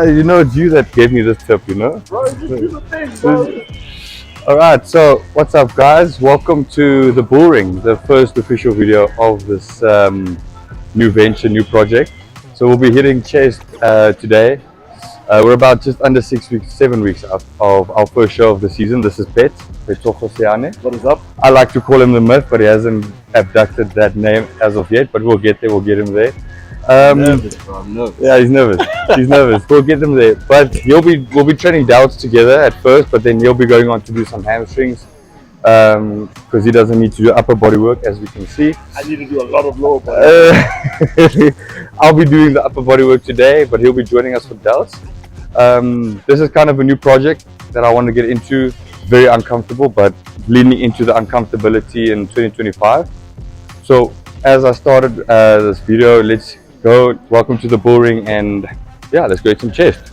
You know, it's you that gave me this tip, you know? Bro, just do the thing, bro. Alright, so what's up, guys? Welcome to the Bullring, the first official video of this new venture, new project. So we'll be hitting chest today. We're about just under 7 weeks out of our first show of the season. This is Phet. What is up? I like to call him the myth, but he hasn't abducted that name as of yet, but we'll get there, we'll get him there. Nervous, bro. I'm nervous. Yeah, he's nervous. He's nervous. We'll get him there. But we'll be training delts together at first, but then he'll be going on to do some hamstrings because he doesn't need to do upper body work, as we can see. I need to do a lot of lower body. I'll be doing the upper body work today, but he'll be joining us for delts. This is kind of a new project that I want to get into. Very uncomfortable, but leaning into the uncomfortability in 2025. So as I started this video, let's go. Welcome to the Bullring, and yeah, let's go eat some chest.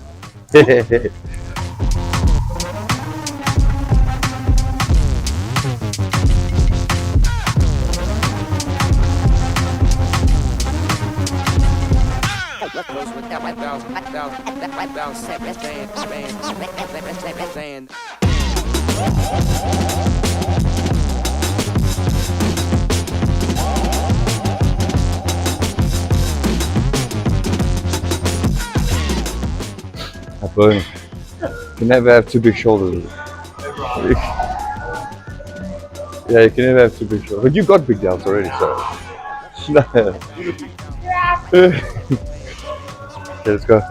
Burn. You can never have too big shoulders. Yeah, you can never have too big shoulders. But you got big delts already, so. Okay, let's go.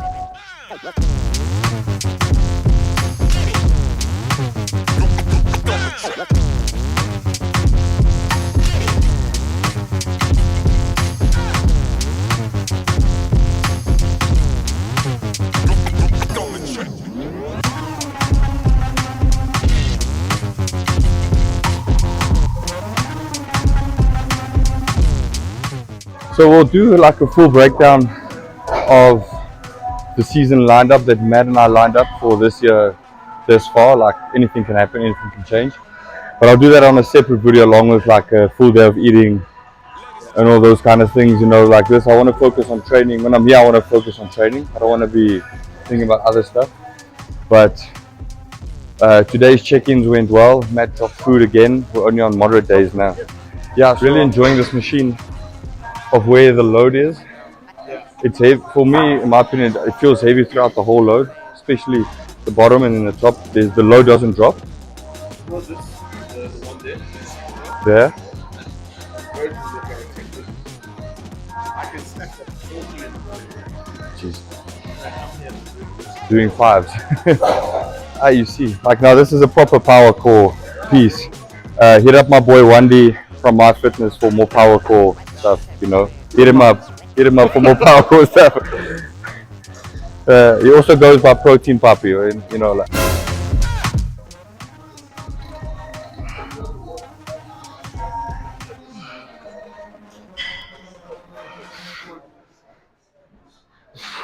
So we'll do like a full breakdown of the season lined up that Matt and I lined up for this year this far. Like anything can happen, anything can change. But I'll do that on a separate video along with like a full day of eating and all those kind of things, you know, like this. I want to focus on training. When I'm here, I want to focus on training. I don't want to be thinking about other stuff. But today's check-ins went well. Matt got food again. We're only on moderate days now. Yeah, I was really enjoying this machine of where the load is. It's heavy for me, in my opinion. It feels heavy throughout the whole load, especially the bottom and then the top. The load doesn't drop. What's this? The one there? There. Where is it? I can stack that 40 and Jeez. Doing fives. Ah, you see. Like now, this is a proper power core piece. Hit up my boy Wandy from My Fitness for more power core stuff. You know, hit him up for more power core stuff. He also goes by Protein Puppy, you know, like.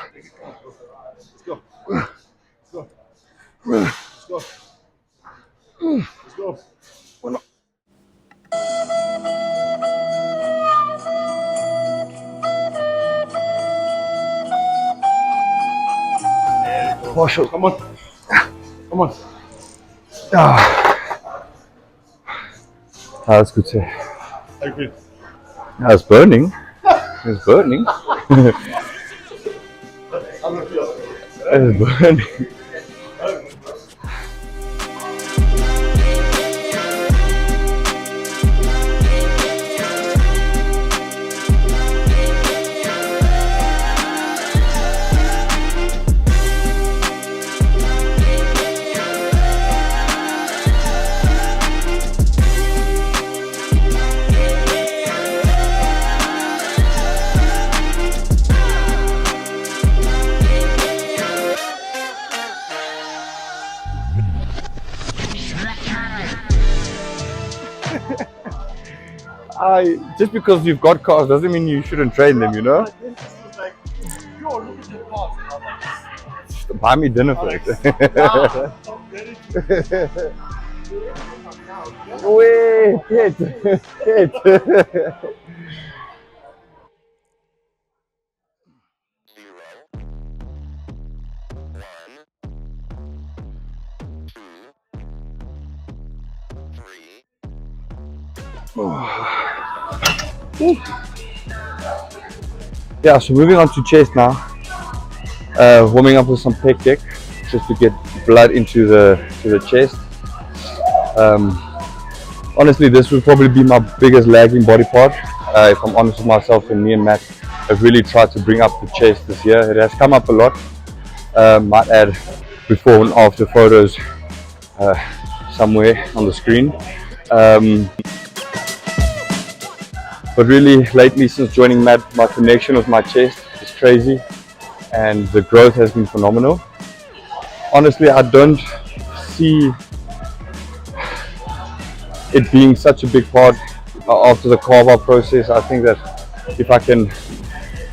Let's go. Let's go. Let's go. Let's go. Partial. Come on. Come on. That's good to. I feel. It's burning. It's burning. I'm gonna feel. It's burning. Just because you've got cars doesn't mean you shouldn't train them, you know? This was like, yo, look at your cars. And I'm like, Buy me dinner for it. nah, I'm ready to. Wait, hit. Yeah, so moving on to chest now. Warming up with some pec deck just to get blood into the chest. Honestly, this would probably be my biggest lagging body part. If I'm honest with myself, and me and Matt have really tried to bring up the chest this year. It has come up a lot. Might add before and after photos somewhere on the screen. But really, lately, since joining Matt, my connection with my chest is crazy, and the growth has been phenomenal. Honestly, I don't see it being such a big part after the carve out process. I think that if I can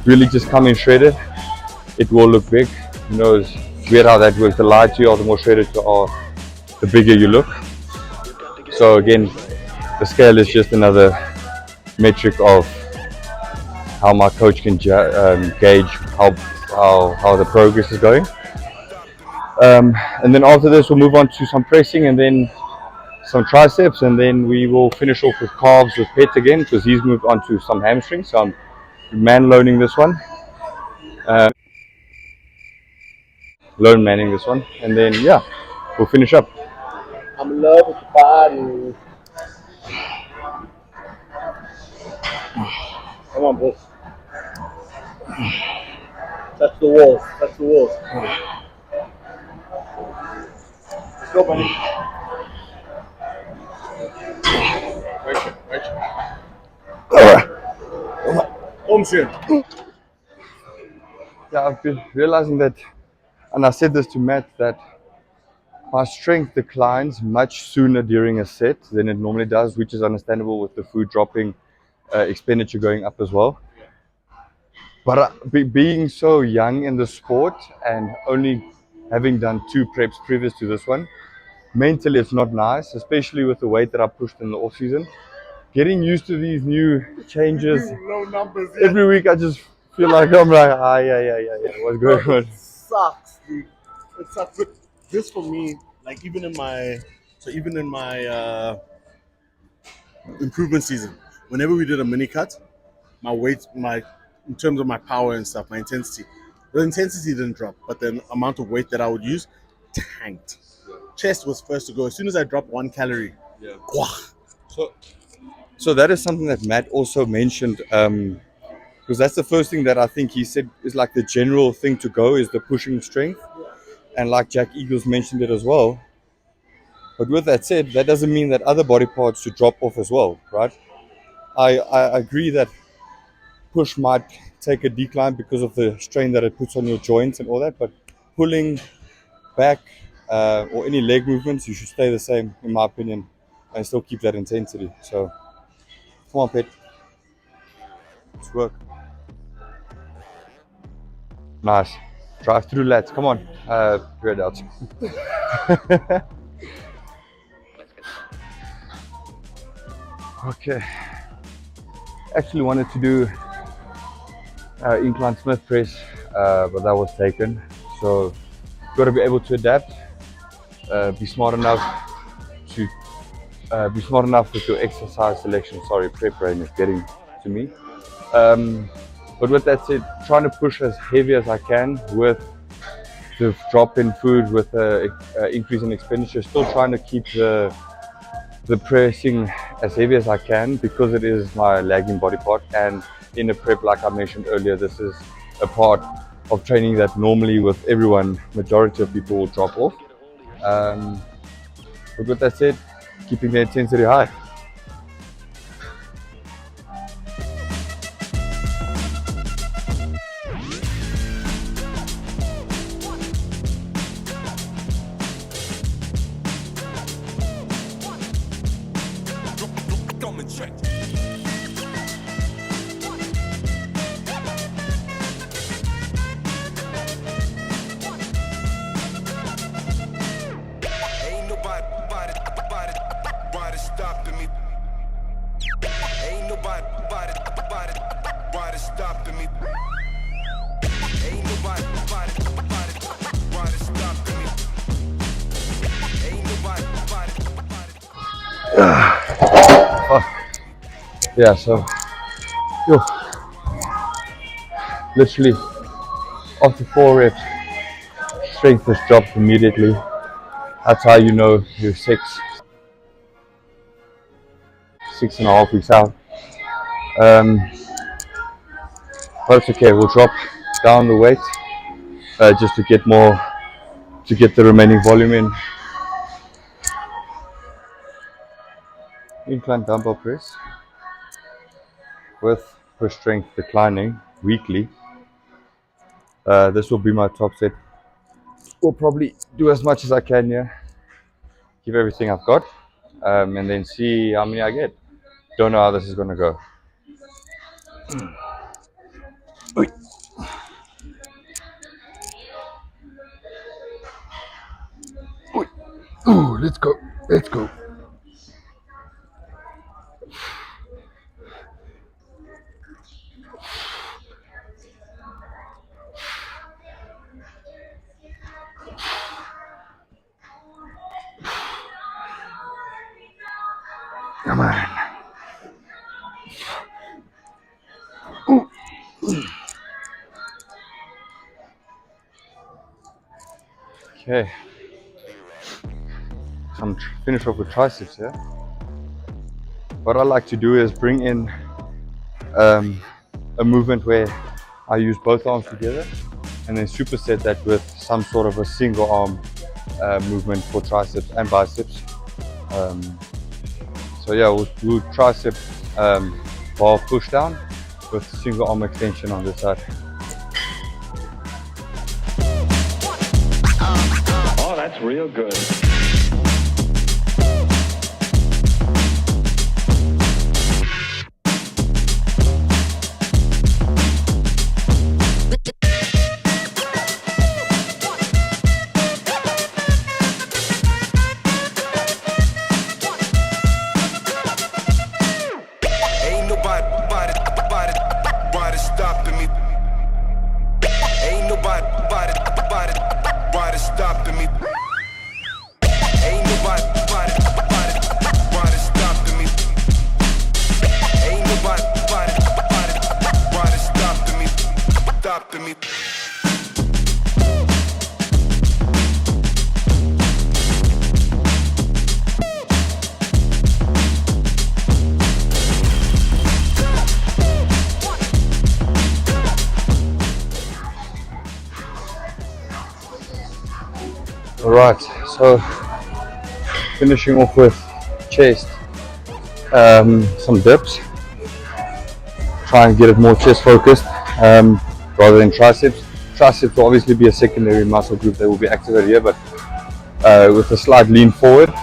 really just come in shredded, it will look big. You know, it's weird how that works. The lighter you are, the more shredded you are, the bigger you look. So again, the scale is just another metric of how my coach can gauge how the progress is going. And then after this, we'll move on to some pressing and then some triceps, and then we will finish off with calves with Phet again because he's moved on to some hamstrings. So I'm man loading this one, load manning this one, and then yeah, we'll finish up. I'm in love with the body. Come on, boss. Touch the walls. Touch the walls. Let's go, buddy. Yeah, I've been realizing that, and I said this to Matt, that my strength declines much sooner during a set than it normally does, which is understandable with the food dropping, expenditure going up as well. But being so young in the sport and only having done 2 preps previous to this one, mentally it's not nice, especially with the weight that I pushed in the off season. Getting used to these new changes. Low numbers. Yeah. Every week I just feel like I'm like, what's going on? It sucks, dude. It sucks. But this for me, like even in my improvement season, whenever we did a mini cut, my weight, in terms of my power and stuff, my intensity, the intensity didn't drop, but the amount of weight that I would use tanked. Chest was first to go. As soon as I dropped 1 calorie, So that is something that Matt also mentioned, because that's the first thing that I think he said is like the general thing to go is the pushing strength, and like Jack Eagles mentioned it as well. But with that said, that doesn't mean that other body parts should drop off as well, right? I agree that push might take a decline because of the strain that it puts on your joints and all that, but pulling back or any leg movements, you should stay the same, in my opinion, and still keep that intensity. So, come on, Phet. Let's work. Nice. Drive through, lads. Come on. Great out. Okay. Actually wanted to do incline Smith press, but that was taken. So, got to be able to adapt. Be smart enough to be smart enough with your exercise selection. Sorry, prep brain is getting to me. But with that said, trying to push as heavy as I can with the drop in food, with the increase in expenditure, still trying to keep the pressing as heavy as I can because it is my lagging body part. And in a prep, like I mentioned earlier, this is a part of training that normally with everyone, majority of people will drop off. But with that said, keeping the intensity high. Yeah, so yo, literally after 4 reps, strength has dropped immediately. That's how you know you're 6.5 weeks out. Um, but it's okay. We'll drop down the weight just to get more, to get the remaining volume in. Incline dumbbell press with push strength declining weekly. This will be my top set. We'll probably do as much as I can here, give everything I've got, and then see how many I get. Don't know how this is going to go. Ooh, let's go. Let's go. Come on. Okay. So I'm finish off with triceps here. What I like to do is bring in a movement where I use both arms together and then superset that with some sort of a single arm movement for triceps and biceps. So yeah, we'll tricep bar push down with single arm extension on this side. Oh, that's real good. Alright, so finishing off with chest, some dips. Try and get it more chest focused rather than triceps. Triceps will obviously be a secondary muscle group that will be activated here, but with a slight lean forward,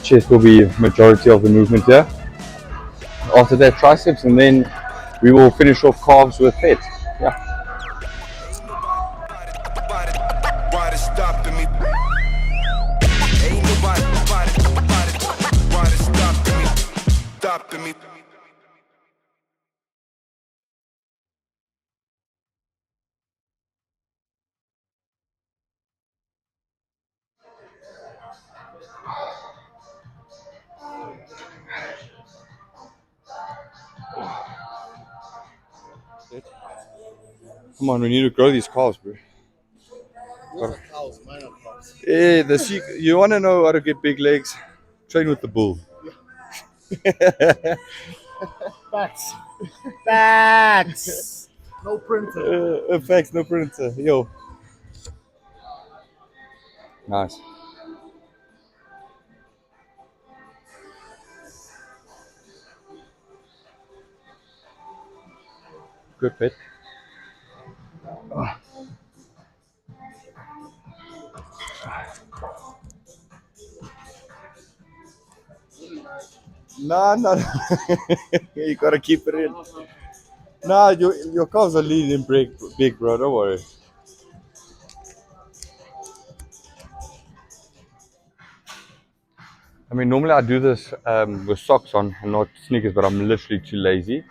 chest will be majority of the movement here. After that, triceps, and then we will finish off calves with Phet. Yeah. Come on, we need to grow these calves, bro. Those are cows, mine are cows. Hey, you want to know how to get big legs? Train with the bull. Facts. Facts. No printer. Facts, no printer. Yo. Nice. Good Phet. No. You gotta keep it in. Nah, your calves are lean and big, bro. Don't worry. I mean, normally I do this with socks on and not sneakers, but I'm literally too lazy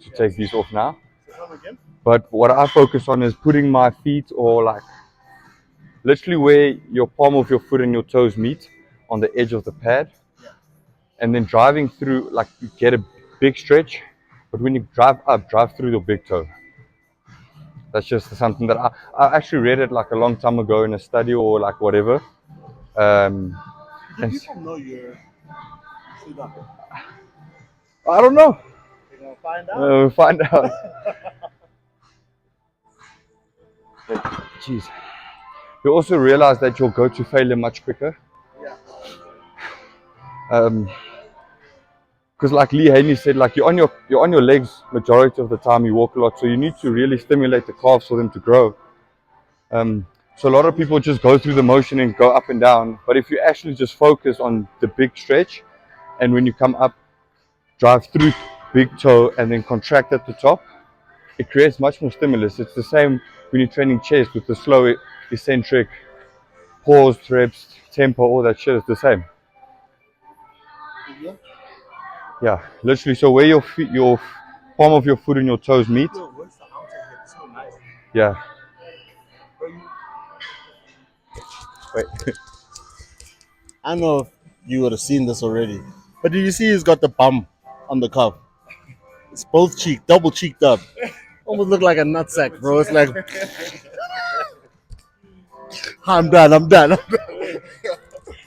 to take these off now. Come again? But what I focus on is putting my feet, or like literally where your palm of your foot and your toes meet on the edge of the pad, and then driving through, like you get a big stretch, but when you drive up, drive through your big toe. That's just something that I actually read it like a long time ago in a study or like whatever. Do people know you're screwed up? I don't know. You're gonna find out. We'll find out. Jeez. You also realize that you'll go to failure much quicker. Yeah. Because like Lee Haney said, like you're on your legs majority of the time, you walk a lot, so you need to really stimulate the calves for them to grow. So a lot of people just go through the motion and go up and down, but if you actually just focus on the big stretch, and when you come up, drive through big toe and then contract at the top, it creates much more stimulus. It's the same when you're training chest with the slow eccentric pause, reps, tempo, all that shit is the same. Yeah, literally. So where your feet, your palm of your foot and your toes meet. What's the outer hip? So nice. Yeah. Wait. I don't know if you would have seen this already, but did you see he's got the bum on the cup? It's both cheek, double cheeked up. Almost look like a nutsack, bro. It's like, I'm done.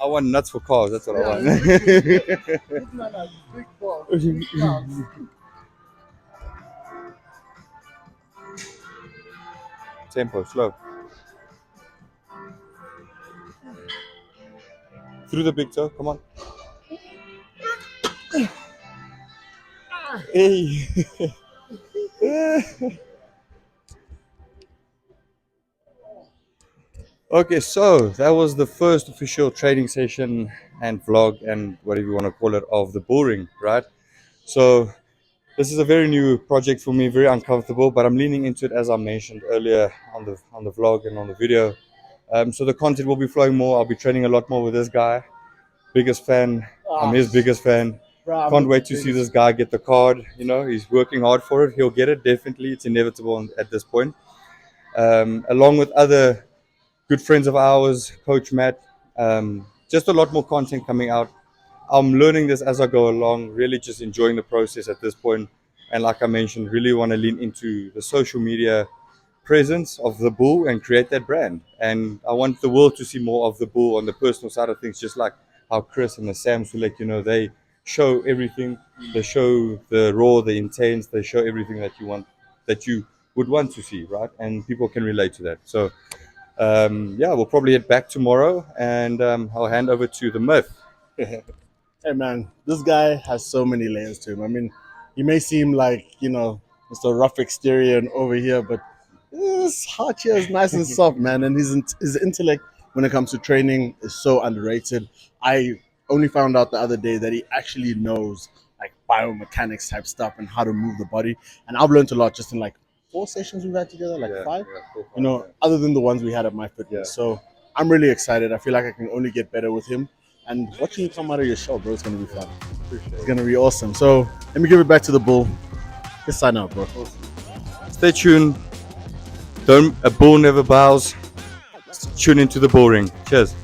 I want nuts for cars. That's what I want. Big ball, big calves. Tempo, slow. Through the big toe, come on. Hey. Okay, so that was the first official training session and vlog and whatever you want to call it of the Bullring, right? So this is a very new project for me, very uncomfortable, but I'm leaning into it as I mentioned earlier on the vlog and on the video. So the content will be flowing more. I'll be training a lot more with this guy. Biggest fan. I'm his biggest fan. Bro, Can't wait to see this guy get the card. You know, he's working hard for it. He'll get it, definitely. It's inevitable at this point. Along with other good friends of ours, Coach Matt. Just a lot more content coming out. I'm learning this as I go along, really just enjoying the process at this point. And like I mentioned, really want to lean into the social media presence of the Bull and create that brand. And I want the world to see more of the Bull on the personal side of things, just like how Chris and the Sams will let you know, they show everything. They show the raw, the intense, they show everything that you want, that you would want to see, right? And people can relate to that. So yeah, we'll probably head back tomorrow, and I'll hand over to the Myth. Hey man, this guy has so many layers to him. I mean, he may seem like, you know, Mr. Rough exterior and over here, but his heart here is nice and soft, man. And his intellect when it comes to training is so underrated. I only found out the other day that he actually knows like biomechanics type stuff and how to move the body. And I've learned a lot just in like 4 sessions we've had together, like 5. You know, other than the ones we had at My Fitness. So I'm really excited. I feel like I can only get better with him. And watching you come out of your shell, bro, it's going to be fun. It's going to be awesome. So let me give it back to the Bull. Just sign out, bro. Stay tuned. A bull never bows. Tune into the Bullring. Cheers.